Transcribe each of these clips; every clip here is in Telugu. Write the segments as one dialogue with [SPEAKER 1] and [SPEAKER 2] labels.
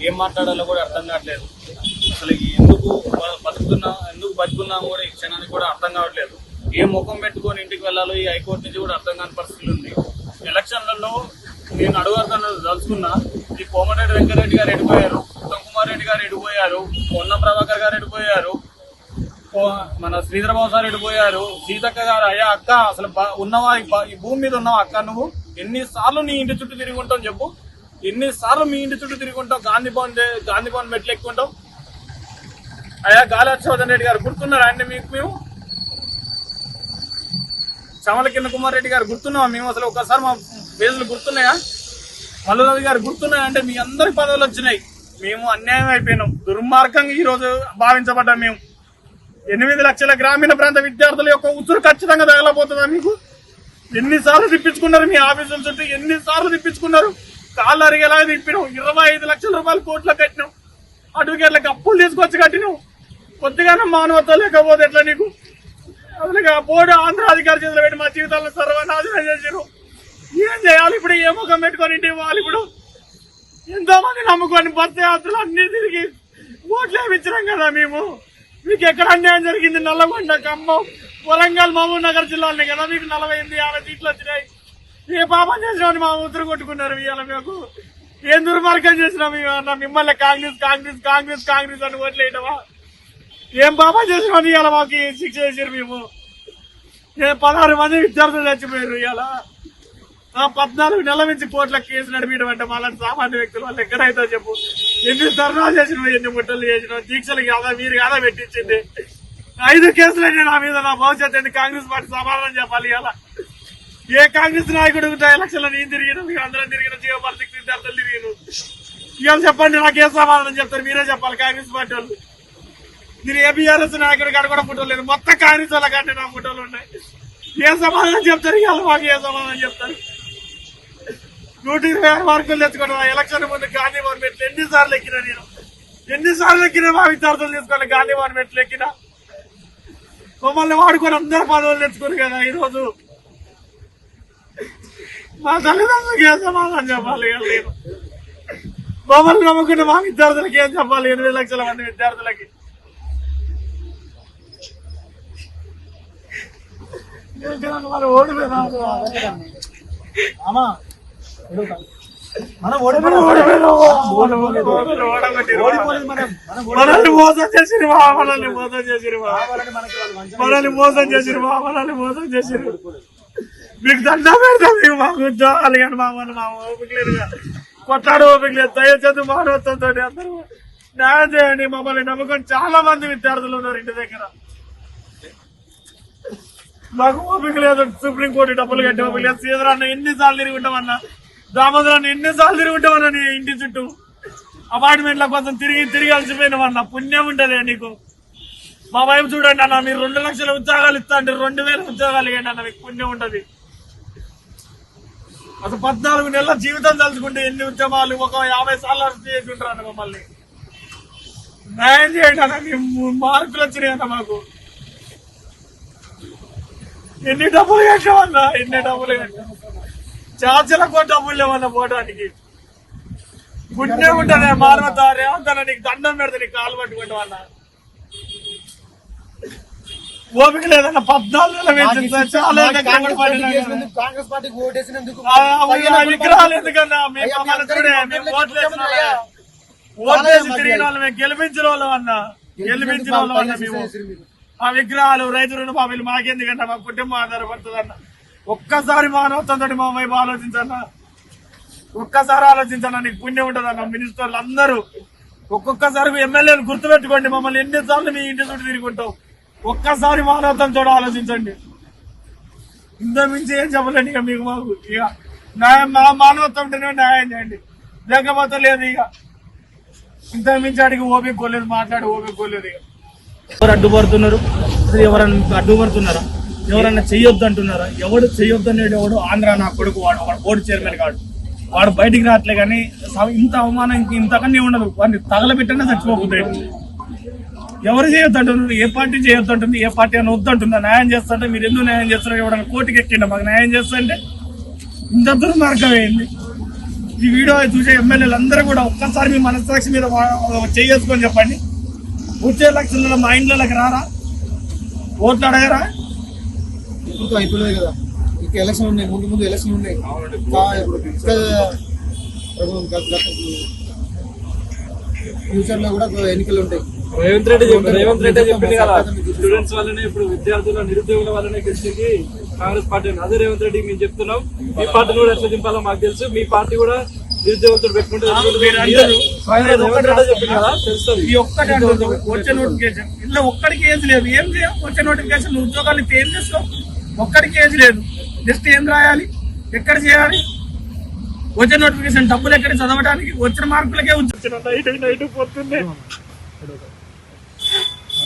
[SPEAKER 1] ఏం మాట్లాడాలో కూడా అర్థం కావట్లేదు. అసలు ఎందుకు బతుకున్నా కూడా ఈ క్షణానికి కూడా అర్థం కావట్లేదు. ఏ ముఖం పెట్టుకొని ఇంటికి వెళ్ళాలో ఈ హైకోర్టు నుంచి కూడా అర్థం కాని పరిస్థితి ఉంది. ఎలక్షన్లలో నేను అడుగుతాను తలుచుకున్నా, ఈ కోమటిరెడ్డి వెంకటరెడ్డి గారు ఎడిపోయారు, ఉత్తమ్ కుమార్ రెడ్డి గారు ఎడిపోయారు, పొన్నం ప్రభాకర్ గారు ఎడిపోయారు, మన శ్రీధరబాబు సార్ ఎడిపోయారు, సీతక్క గారు. అయ్యా అక్క, అసలు ఉన్నవా ఈ భూమి మీద ఉన్నావా అక్క? నువ్వు ఎన్నిసార్లు నీ ఇంటి చుట్టూ తిరిగి ఉంటావు చెప్పు? ఎన్నిసార్లు మీ ఇంటి చుట్టూ తిరిగి ఉంటావు? గాంధీ భవన్ మెట్లు ఎక్కుంటావు. అయ్యా గాలి హర్షవర్ధన్ రెడ్డి గారు గుర్తున్నారా అండి మీకు? మేము చమల కింద కుమార్ రెడ్డి గారు గుర్తున్నావా మేము? అసలు ఒకసారి మా పేజీలు గుర్తున్నాయా? మల్లురవి గారు గుర్తున్నాయా? అంటే మీ అందరి పదవులు వచ్చినాయి. మేము అన్యాయం అయిపోయినాం, దుర్మార్గంగా ఈ రోజు భావించబడ్డాం. మేము 8 లక్షల గ్రామీణ ప్రాంత విద్యార్థుల యొక్క ఉసురు ఖచ్చితంగా తగలబోతుందా మీకు? ఎన్నిసార్లు తిప్పించుకున్నారు మీ ఆఫీసుల చుట్టూ? ఎన్నిసార్లు తిప్పించుకున్నారు? కాళ్ళు అరిగేలాగా తిప్పినాం. 25 లక్షల రూపాయలు కోట్లకు కట్టినాం. అడ్వకేట్లకు అప్పులు తీసుకొచ్చి కట్టినాం. కొద్దిగానే మానవత్వం లేకపోతే ఎట్లా నీకు? అసలు బోర్డు ఆంధ్ర అధికారి చేతులు పెట్టి మా జీవితాలను సర్వనాశనం చేసారు. ఏం చేయాలి ఇప్పుడు? ఏ ముఖం పెట్టుకొని ఇంటికి పోవాలి ఇప్పుడు? ఎంతో మంది నమ్ముకొని బస్ యాత్రలు అన్ని తిరిగి ఓట్లు వేయించినాం కదా మేము. మీకు ఎక్కడ అన్యాయం జరిగింది? నల్లగొండ, ఖమ్మం, వరంగల్, మహబూబ్ నగర్ జిల్లాలనే కదా మీకు 48-50 సీట్లు వచ్చినాయి. ఏ పాపం చేసినామని మా ఉత్తరు కొట్టుకున్నారు. ఇవాళ మీకు ఏం దుర్మార్గం చేసినాం ఇవాళ? మిమ్మల్ని కాంగ్రెస్ కాంగ్రెస్ కాంగ్రెస్ కాంగ్రెస్ అని ఓట్లేయటమా? ఏం పాపం చేసినామని ఇవాళ మాకు శిక్ష చేసారు. మేము 16 మంది విద్యార్థులు చచ్చిపోయారు. ఇవాళ 14 నెలల నుంచి కోట్ల కేసు నడిపించడం అంటే మాలాంటి సామాన్య వ్యక్తుల వాళ్ళు ఎక్కడైతే చెప్పు? ఎన్ని ధర్నాలు చేసినావు, ఎన్ని ముట్టలు చేసినావు, దీక్షలు కాదా మీరు కాదా పెట్టించింది? 5 కేసులైనా నా మీద. నా భవిష్యత్తు ఏంది? కాంగ్రెస్ పార్టీ సమాధానం చెప్పాలి. ఇలా ఏ కాంగ్రెస్ నాయకుడు ఎలక్షన్లో నేను తిరిగిన, మీరు అందరం తిరిగిన, జీవోపాలిటిక్స్ విద్యార్థులు తిరిగిన. ఇవాళ చెప్పండి, నాకు ఏ సమాధానం చెప్తారు? మీరే చెప్పాలి. కాంగ్రెస్ పార్టీ వాళ్ళు మీరు ఏ బీఆర్ఎస్ నాయకుడి కాడ కూడా ఫోటోలు లేదు, మొత్తం కాంగ్రెస్ వాళ్ళ కంటే నా ఫోటోలు ఉన్నాయి. ఏ సమాధానం చెప్తారు? ఇవాళ మాకు ఏ సమాధానం చెప్తారు? 126 మార్కులు తెచ్చుకోవడం ఎలక్షన్ ముందు గాంధీ భవన్ మెట్లు ఎన్నిసార్లు ఎక్కినా నేను? ఎన్నిసార్లు ఎక్కినా మా విద్యార్థులు తీసుకొని గాంధీ భవన్ మెట్లు ఎక్కినా? మమ్మల్ని వాడుకొని అందరూ పదవులు తెచ్చుకోరు కదా ఈరోజు. మా తల్లిదండ్రులకి ఏం సమాధానం చెప్పాలి? నేను మమ్మల్ని నమ్ముకున్న మా విద్యార్థులకి ఏం చెప్పాలి? 8 లక్షల మంది విద్యార్థులకి మనం ఓడిపోయినా మనల్ని మోసం చేసిరు, మనల్ని మోసం చేసిరు, మనల్ని మోసం చేసిరు, మనల్ని మోసం చేసిరు. మీకు దండం పెడతాం. మీకు మాకు ఉద్యోగాలు కానీ మా ఓపిక లేదుగా, కొట్లాడు ఓపిక లేదు. దయచేసి మానవత్వంతో అందరూ న్యాయం చేయండి. మమ్మల్ని నమ్ముకొని చాలా మంది విద్యార్థులు ఉన్నారు ఇంటి దగ్గర. మాకు ఓపిక లేదు. సుప్రీంకోర్టు డబ్బులు కట్టి ఓపిక లేదు. శ్రీధరాన్ని ఎన్నిసార్లు తిరిగి ఉంటామన్నా, దామోదరాన్ని ఎన్నిసార్లు తిరిగి ఉంటామన్నా నీ ఇంటి చుట్టూ అపార్ట్మెంట్ల కోసం తిరిగి అలసిపోయినామన్నా. పుణ్యం ఉంటది నీకు. మా వైపు చూడండి అన్న, మీరు 2 లక్షల ఉద్యోగాలు ఇస్తా అంటే 2000 ఉద్యోగాలు ఇవ్వండి అన్న, మీకు పుణ్యం ఉంటది. అసలు 14 నెలల జీవితం తలుచుకుంటే ఎన్ని ఉద్యమాలు, ఒక 50 సార్లు అరెస్ట్ చేసి ఉంటారు అన్న. మమ్మల్ని న్యాయం చేయండి అన్న. మార్కులు వచ్చినాయి అన్న మాకు. ఎన్ని డబ్బులు కట్టామన్నా, ఎన్ని డబ్బులు కట్టాం? చార్జీలకు డబ్బులు లేవన్నా పోవడానికి. పుణ్యం ఉంటది. మానవతారే అంతన్నా, నీకు దండం పెడతా, నీకు కాలు పట్టుకుంటాం అన్న. ఓపిక లేదన్న. 14 నెలలు చాలా
[SPEAKER 2] కాంగ్రెస్ పార్టీకి ఓటేసినందుకు
[SPEAKER 1] విగ్రహాలు ఎందుకన్నా? మేము ఓట్లేసి తిరిగిన వాళ్ళు, మేము గెలిపించిన వాళ్ళం అన్న, గెలిపించిన వాళ్ళం అన్న. మేము ఆ విగ్రహాలు, రైతు రుణమాఫీలు మాకెందుకన్నా? మా కుటుంబం ఆధారపడుతుంది అన్న. ఒక్కసారి మానవత్వంతో మా వైపు ఆలోచించన్నా, ఒక్కసారి ఆలోచించన్నా. నీకు పుణ్యం ఉంటుందన్న. మినిస్టర్లు అందరూ ఒక్కొక్కసారి ఎమ్మెల్యేలు గుర్తుపెట్టుకోండి. మమ్మల్ని ఎన్నిసార్లు మీ ఇంటి చుట్టూ తిరుగుంటాం. ఒక్కసారి మానవత్వంతో ఆలోచించండి. ఇంత మించి ఏం చెప్పలేండి ఇక మీకు. మాకు ఇక న్యాయం, మా మానవత్వం ఉంటేనే న్యాయం చేయండి, లేకపోతే లేదు. ఇక ఇంత మించి అడిగి ఓపికోలేదు, మాట్లాడి ఓపికోలేదు. ఇక ఎవరు అడ్డుపడుతున్నారు? ఎవరన్నా అడ్డుపడుతున్నారా? ఎవరన్నా చెయ్యొద్దు అంటున్నారా? ఎవడు చెయ్యొద్దు అనేది ఎవడు? ఆంధ్ర నా కొడుకు, వాడు బోర్డు చైర్మన్ కాడు, వాడు బయటికి రావట్లే. కానీ ఇంత అవమానం ఇంతకన్నా ఉండదు. వాడిని తగలబెట్టనే చచ్చిపోతుంది. ఎవరు చేయొద్దు అంటున్నారు? ఏ పార్టీ చేయొద్దు అంటుంది? ఏ పార్టీ అని వద్దు అంటుందా? న్యాయం చేస్తుంటే మీరు ఎందుకు న్యాయం చేస్తున్నారు? ఎవడన్నా కోర్టుకి ఎక్కిండ మాకు న్యాయం చేస్తుంటే ఇంత దుర్మార్గం ఏంది? ఈ వీడియో చూసే ఎమ్మెల్యేలు అందరూ కూడా ఒక్కసారి మీ మనస్సాక్షి మీద చేసుకొని చెప్పండి. వచ్చే ఎలక్షన్లలో మా ఇంట్లోకి రారా, ఓట్లు అడగరా?
[SPEAKER 2] ఇంకా అయిపోలేదు కదా, ఇంకా ఎలక్షన్ ఉన్నాయి, ముందు ఎలక్షన్ ఉన్నాయి. ఫ్యూచర్ లో కూడా ఎన్నికలు ఉంటాయి.
[SPEAKER 3] రేవంత్ రెడ్డి చెప్పింది కదా, స్టూడెంట్స్ వల్లనే ఇప్పుడు విద్యార్థుల నిరుద్యోగుల వల్లనే గెలిచింది కాంగ్రెస్ పార్టీ. అదే రేవంత్ రెడ్డి మేము చెప్తున్నాం, మీ పార్టీని కూడా ఎట్లా దింపాలో మాకు తెలుసు. మీ పార్టీ కూడా నిరుద్యోగులతో పెట్టుకుంటే
[SPEAKER 1] వచ్చే నోటిఫికేషన్ ఇంట్లో ఒక్కడికి ఏజ్ లేదు, ఏం చేయం. వచ్చే నోటిఫికేషన్ ఉద్యోగాలు ఏం చేస్తాం? ఒక్కడికి ఏజ్ లేదు. జస్ట్ ఏం రాయాలి, ఎక్కడ చేయాలి? వచ్చే నోటిఫికేషన్ డబ్బులు ఎక్కడ చదవడానికి? వచ్చిన మార్కులకే నైట్ పోతుంది.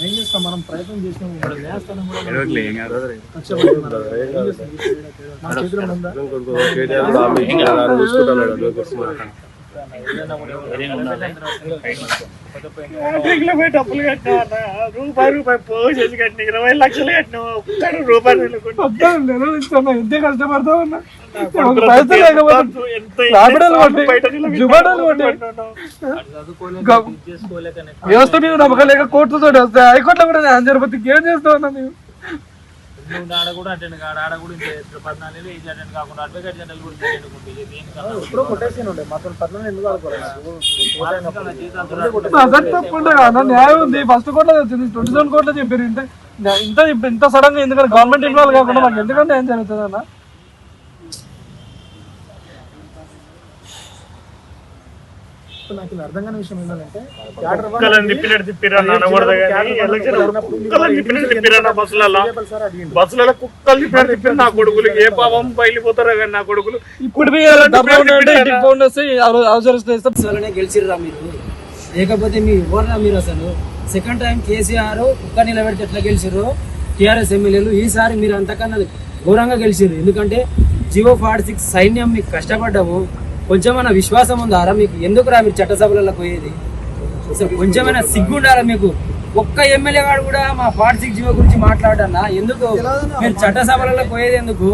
[SPEAKER 2] ఏం చేస్తాం, మనం ప్రయత్నం చేసినాం.
[SPEAKER 1] డబ్బులు కట్టినా రూపాయి పోసేసి కట్టిన 20 లక్షలు కట్టినా రూపాయలు
[SPEAKER 3] ఎంత కష్టపడతా ఉన్నా వ్యవస్థ మీద నమ్మకం లేక కోర్టుతో వస్తాయి. హైకోర్టులో కూడా న్యాయం జరపతికి ఏం చేస్తా ఉన్నా మేము?
[SPEAKER 4] ఆడ కూడా అటెండ్ కాదు, ఆడ కూడా 14 ఏజ్ అటెండ్ కాకుండా అడ్వకేట్ జనరల్ కూడా
[SPEAKER 3] తప్పకుండా న్యాయం ఉంది. ఫస్ట్ కోర్టులో వచ్చింది, 27 కోర్టులో చెప్పారు. ఇంత సడన్ గా ఎందుకంటే గవర్నమెంట్ ఇన్వాల్వ్ కాకుండా మాకు ఎందుకంటే ఏం జరుగుతుంది అన్న?
[SPEAKER 2] నాకు అర్థం కాని విషయం ఏంటంటే,
[SPEAKER 1] బస్సులలో కుక్కలు తిప్పారు నా కొడుకులు. ఏ పాపం బయలుపోతారో కానీ నా కొడుకులు
[SPEAKER 3] ఇప్పుడు
[SPEAKER 5] గెలిచిర్రా మీరు? లేకపోతే మీ ఎవరురా మీరు? అసలు సెకండ్ టైం కేసీఆర్ కుక్క నిలబెడితే ఎట్లా గెలిచిర్రు టీఆర్ఎస్ ఎమ్మెల్యేలు, ఈసారి మీరు అంతకన్నా ఘోరంగా గెలిచిర్రు. ఎందుకంటే జియో 46 సైన్యం మీకు కష్టపడ్డాము. కొంచెమైనా విశ్వాసం ఉందారా మీకు? ఎందుకురా మీరు చట్టసభలలో పోయేది? అసలు కొంచెమైనా సిగ్గుండారా మీకు? ఒక్క ఎమ్మెల్యే గారు కూడా మా 46 జియో గురించి మాట్లాడన్నా? ఎందుకు మీరు చట్టసభలలో పోయేది ఎందుకు?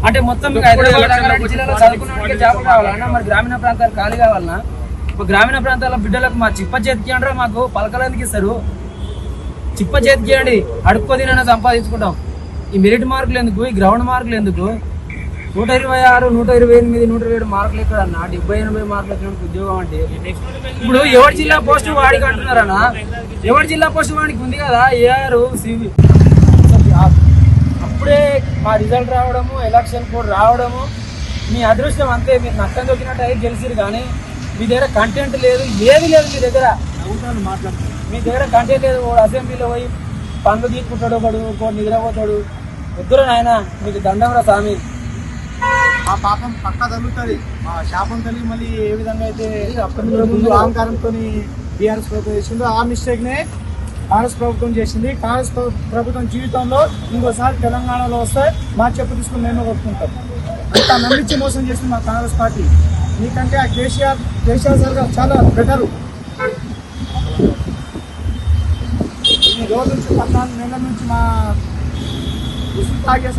[SPEAKER 5] అంటే మొత్తం మీకు హైదరాబాద్ జిల్లాలో చదువుకున్న జాబులు కావాలన్నా? మరి గ్రామీణ ప్రాంతాలు ఖాళీ కావాలన్నా? గ్రామీణ ప్రాంతాల బిడ్డలకు మా చిప్ప చేతికి అంటారా? మాకు పలకలు ఎందుకు ఇస్తారు? చిప్ప చేతికి అండి, అడుక్కోదినైనా సంపాదించుకుంటాం. ఈ మెరిట్ మార్కులు ఎందుకు? ఈ గ్రౌండ్ మార్కులు ఎందుకు? 126, 128, 127 మార్కులు ఎక్కడ అన్న? 70-80 మార్కులు ఎక్కడ ఉద్యోగం అంటే? ఇప్పుడు ఎవరి జిల్లా పోస్టు వాడికి అంటున్నారన్నా? ఎవరి జిల్లా పోస్టు వాడికి ఉంది కదా, ఏఆర్ సివి. అప్పుడే మా రిజల్ట్ రావడము, ఎలక్షన్ కోడ్ రావడము మీ అదృష్టం అంతే. మీరు నష్టం దొరికినట్టు అయితే గెలిచిరు, కానీ మీ దగ్గర కంటెంట్ లేదు, ఏది లేదు మీ దగ్గర. మీ దగ్గర కంటెంట్ లేదు. వాడు అసెంబ్లీలో పోయి పండ్లు తీసుకుంటాడు, ఒకడు నిద్రపోతాడు. వద్దురా నాయన, మీకు దండంరా స్వామి.
[SPEAKER 2] ఆ పాపం పక్కా తగ్గుతుంది. మా శాపం తల్లి మళ్ళీ ఏ విధంగా అయితే అప్పటి ముందు అహంకారంతో బీఆర్ఎస్ ప్రభుత్వం చేసిందో, ఆ మిస్టేక్ నే కాంగ్రెస్ ప్రభుత్వం చేసింది. కాంగ్రెస్ ప్రభుత్వం జీవితంలో ఇంకోసారి తెలంగాణలో వస్తే మా చెప్పు తీసుకుని మేము కొట్టుకుంటాం. అంత నమ్మించి మోసం చేసింది మా కాంగ్రెస్ పార్టీ. మీకంటే ఆ కేసీఆర్ సార్ గారు చాలా బెటరు. ఈ రోజు నుంచి 14 నెలల నుంచి మా తాగే